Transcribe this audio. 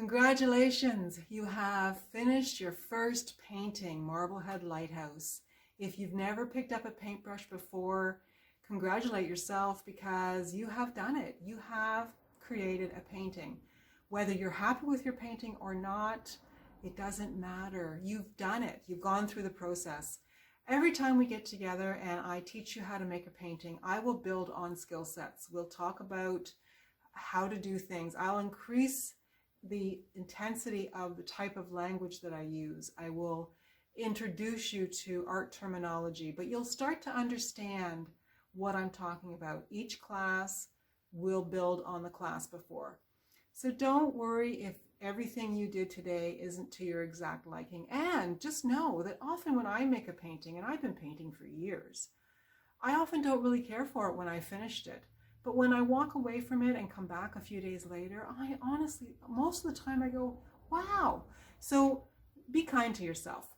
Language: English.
Congratulations, you have finished your first painting, Marblehead Lighthouse. If you've never picked up a paintbrush before, congratulate yourself because you have done it. You have created a painting. Whether you're happy with your painting or not, it doesn't matter. You've done it. You've gone through the process. Every time we get together and I teach you how to make a painting, I will build on skill sets. We'll talk about how to do things. I'll increase the intensity of the type of language that I use. I will introduce you to art terminology, but you'll start to understand what I'm talking about. Each class will build on the class before. So don't worry if everything you did today isn't to your exact liking. And just know that often when I make a painting, and I've been painting for years, I often don't really care for it when I finished it. But when I walk away from it and come back a few days later, I honestly, most of the time I go, wow. So be kind to yourself.